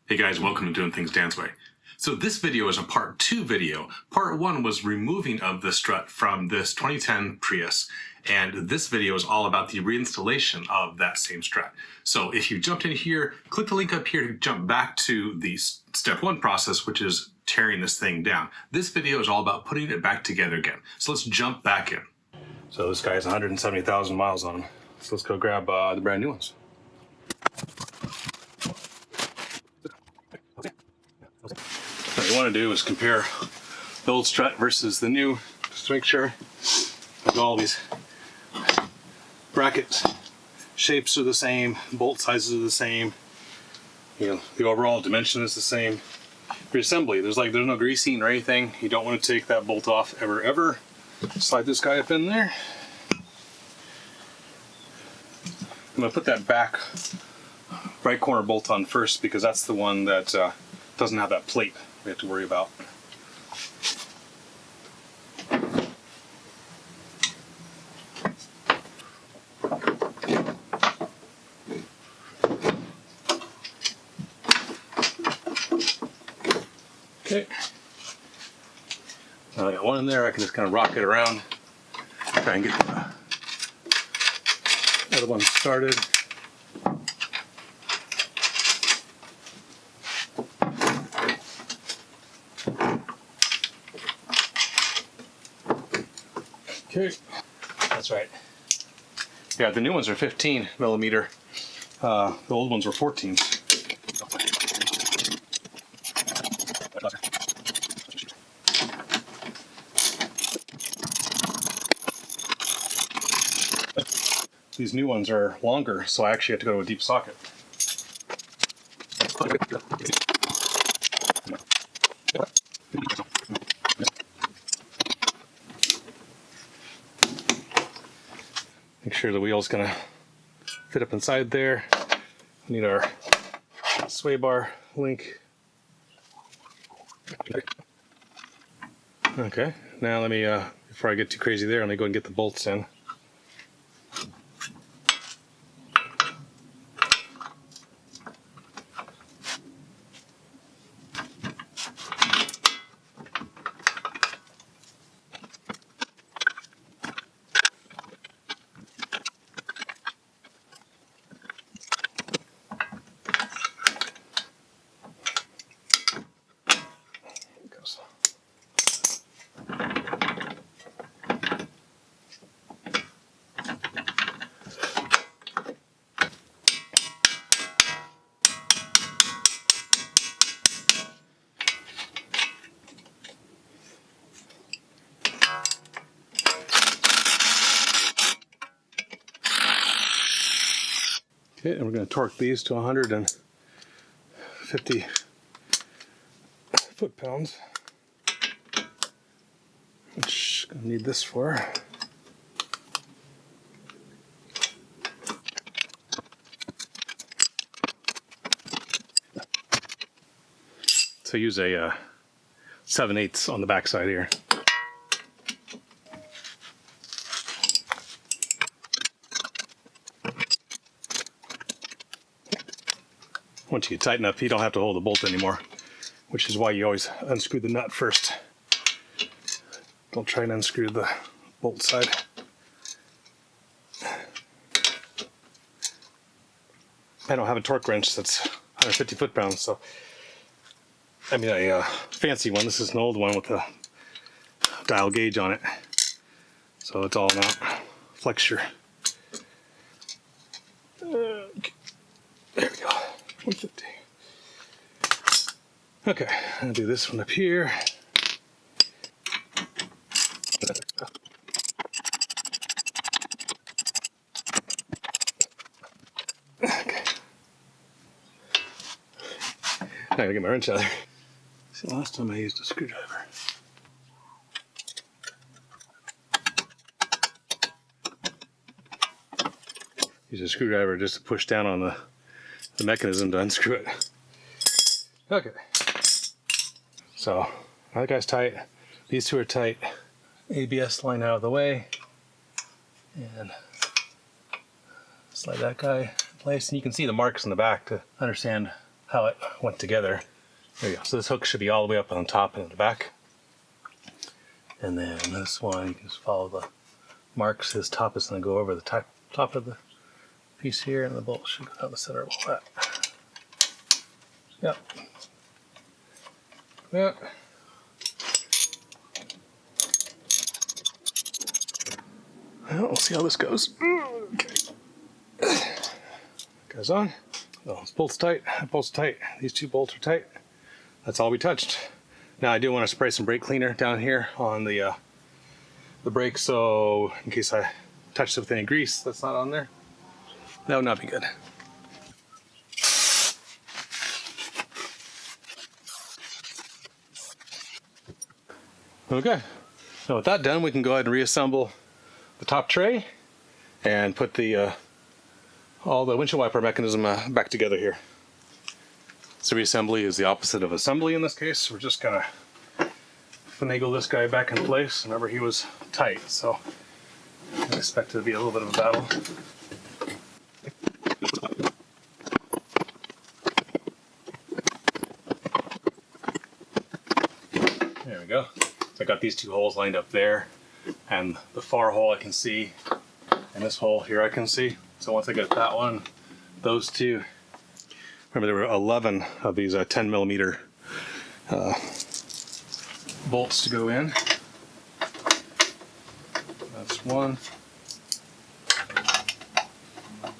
Hey guys, welcome to Doing Things Dan's Way. So this video is a part 2 video. Part 1 was removing of the strut from this 2010 Prius, and this video is all about the reinstallation of that same strut. So if you jumped in here, click the link up here to jump back to the step 1 process, which is tearing this thing down. This video is all about putting it back together again. So let's jump back in. So this guy has 170,000 miles on him. So let's go grab the brand new ones. What you want to do is compare the old strut versus the new, just to make sure that all these brackets shapes are the same, bolt sizes are the same, the overall dimension is the same. Reassembly, there's no greasing or anything. You don't want to take that bolt off ever. Slide this guy up in there. I'm going to put that back right corner bolt on first because that's the one that doesn't have that plate we have to worry about. Okay. Now I got one in there, I can just kind of rock it around, try and get the other one started. Okay, that's right. Yeah, the new ones are 15 millimeter. The old ones were 14. These new ones are longer, so I actually have to go to a deep socket. Make sure the wheel's gonna fit up inside there. We need our sway bar link. Okay, now let me, before I get too crazy there, let me go and get the bolts in. Okay, and we're going to torque these to 150 foot-pounds, which I'm going to need this for. So use a 7/8 on the back side here. Once you tighten up, you don't have to hold the bolt anymore, which is why you always unscrew the nut first. Don't try and unscrew the bolt side. I don't have a torque wrench that's 150 foot-pounds, so I mean a fancy one. This is an old one with a dial gauge on it, so it's all about flex your. Okay. There we go. 150. Okay, I'll do this one up here. Okay. Now I gotta get my wrench out of there. See, last time I used a screwdriver. Use a screwdriver just to push down on the mechanism to unscrew it. Okay. So, that guy's tight. These two are tight. ABS line out of the way. And slide that guy in place. And you can see the marks in the back to understand how it went together. There you go. So this hook should be all the way up on the top and the back. And then this one, you can just follow the marks. His top is going to go over the top of the piece here, and the bolt should go down the center of all that. Yep. Yeah. Well, we'll see how this goes. Okay. Goes on. Well, this bolt's tight. That bolt's tight. These two bolts are tight. That's all we touched. Now I do want to spray some brake cleaner down here on the brake, so in case I touch it with any grease that's not on there, that would not be good. Okay, so with that done, we can go ahead and reassemble the top tray and put the all the windshield wiper mechanism back together here. So reassembly is the opposite of assembly in this case. We're just gonna finagle this guy back in place. Remember, he was tight, so I expect it to be a little bit of a battle. There we go. So I got these two holes lined up there, and the far hole I can see, and this hole here I can see. So once I get that one, those two, remember there were 11 of these 10 millimeter bolts to go in. That's 1,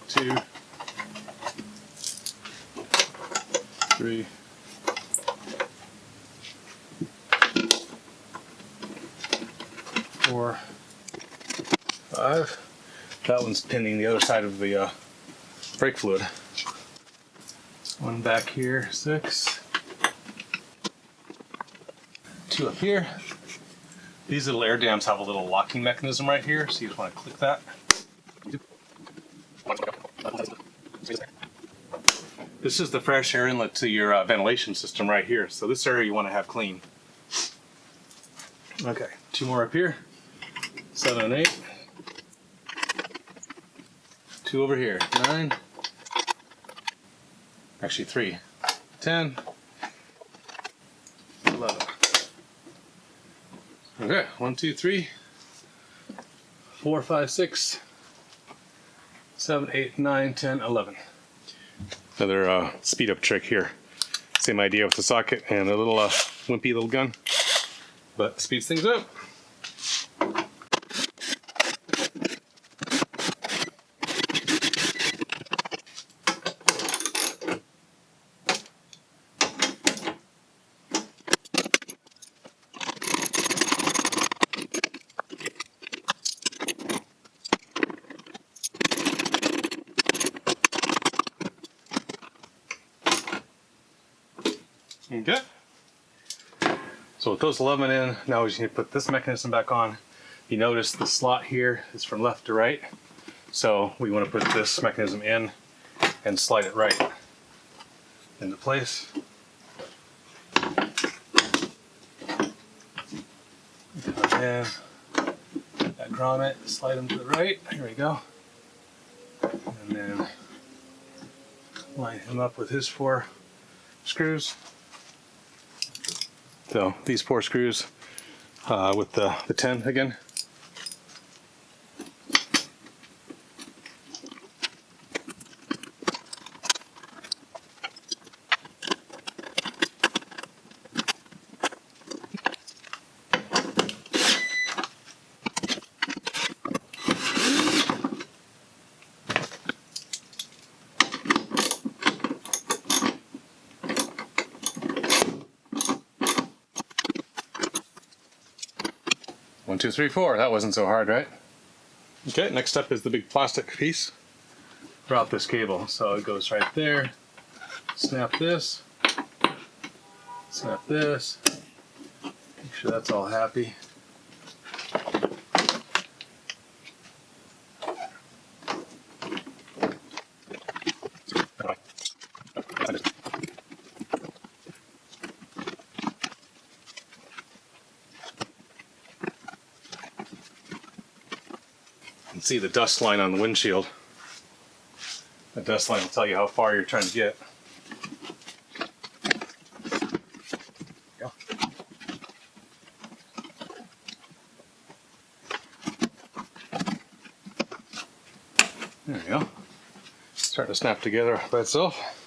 2, 3, 4, 5. That one's pinning the other side of the brake fluid. One back here, 6. 2 up here. These little air dams have a little locking mechanism right here, so you just want to click that. This is the fresh air inlet to your ventilation system right here, so this area you want to have clean. Okay, 2 more up here, 7 and 8. 2 over here, 9. Actually 3, 10, 11. Okay, 1, 2, 3, 4, 5, 6, 7, 8, 9, 10, 11. Another speed up trick here. Same idea with the socket and a little wimpy little gun, but speeds things up. Okay. So with those 11 in, now we just need to put this mechanism back on. You notice the slot here is from left to right. So we want to put this mechanism in and slide it right into place. Come in, that grommet, slide them to the right. Here we go. And then line him up with his 4 screws. So these 4 screws with the 10 again. One, 2, 3, 4. That wasn't so hard, right? Okay, next up is the big plastic piece. Drop this cable. So it goes right there. Snap this. Snap this. Make sure that's all happy. See the dust line on the windshield. The dust line will tell you how far you're trying to get. There we go. Starting to snap together by itself.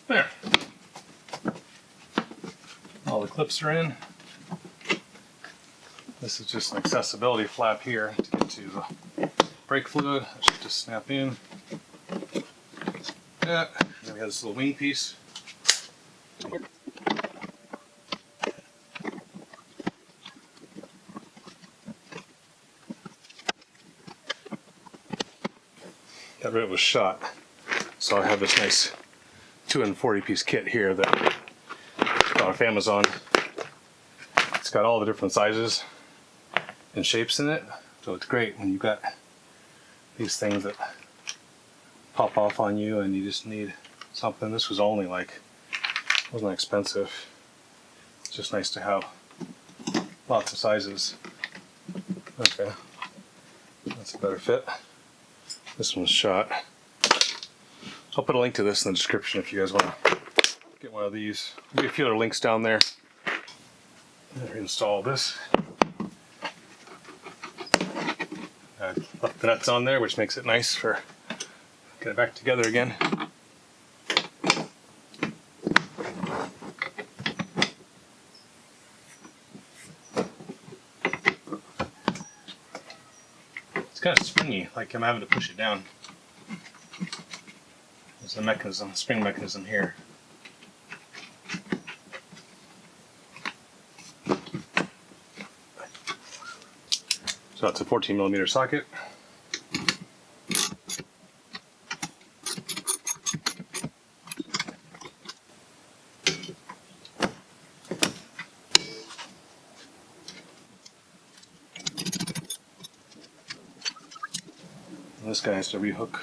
There. All the clips are in. This is just an accessibility flap here to get to the brake fluid. That should just snap in. Yeah. Then we have this little wing piece. Got rid of a shot. So I have this nice 240 piece kit here that I got off Amazon. It's got all the different sizes and shapes in it. So it's great when you've got these things that pop off on you and you just need something. This was only like, wasn't expensive. It's just nice to have lots of sizes. Okay, that's a better fit. This one's shot. I'll put a link to this in the description if you guys want to get one of these. There'll be a few other links down there. Install this. I left the nuts on there, which makes it nice for get it back together again. It's kind of springy, like I'm having to push it down. There's a mechanism, spring mechanism here. So it's a 14mm socket. And this guy has to rehook.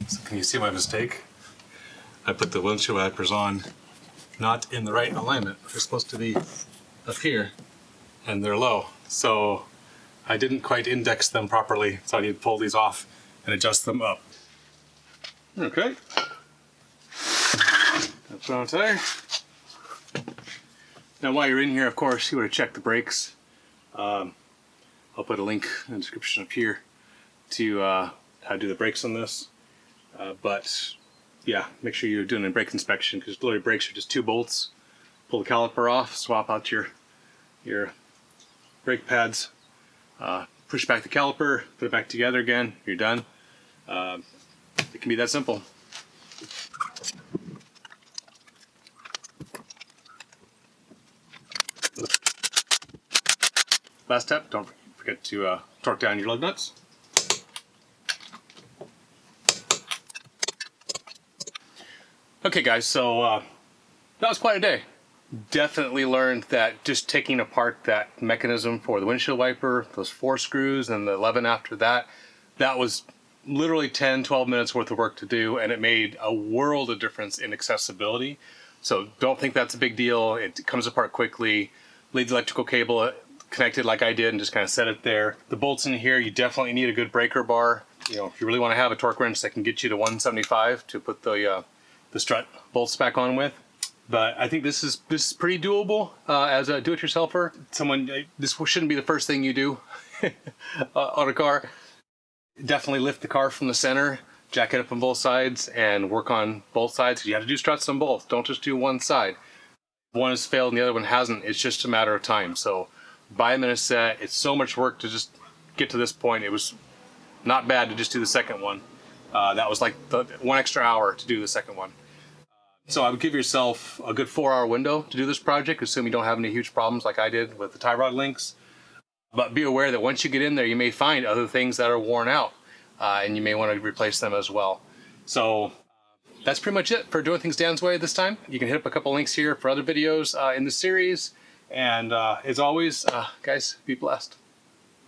So can you see my mistake? I put the windshield wipers on not in the right alignment. They're supposed to be up here and they're low. So I didn't quite index them properly. So I need to pull these off and adjust them up. Okay. That's on tire. Now while you're in here, of course, you want to check the brakes. I'll put a link in the description up here to how to do the brakes on this. But yeah, make sure you're doing a brake inspection because literally brakes are just 2 bolts. Pull the caliper off, swap out your brake pads, push back the caliper, put it back together again, you're done. It can be that simple. Last step, don't forget to torque down your lug nuts. Okay guys, so that was quite a day. Definitely learned that just taking apart that mechanism for the windshield wiper, those 4 screws and the 11 after that, that was literally 10-12 minutes worth of work to do, and it made a world of difference in accessibility. So don't think that's a big deal. It comes apart quickly. Leave the electrical cable connected like I did and just kind of set it there. The bolts in here, you definitely need a good breaker bar. You know, if you really want to have a torque wrench that can get you to 175 to put the strut bolts back on with. But I think this is pretty doable as a do-it-yourselfer. This shouldn't be the first thing you do on a car. Definitely lift the car from the center, jack it up on both sides, and work on both sides. You have to do struts on both. Don't just do one side. One has failed and the other one hasn't. It's just a matter of time. So buy them in a set. It's so much work to just get to this point. It was not bad to just do the second one. That was like the 1 extra hour to do the second one. So I would give yourself a good 4-hour window to do this project, assuming you don't have any huge problems like I did with the tie rod links. But be aware that once you get in there, you may find other things that are worn out, and you may want to replace them as well. So that's pretty much it for doing things Dan's way this time. You can hit up a couple links here for other videos in the series. And as always, guys, be blessed.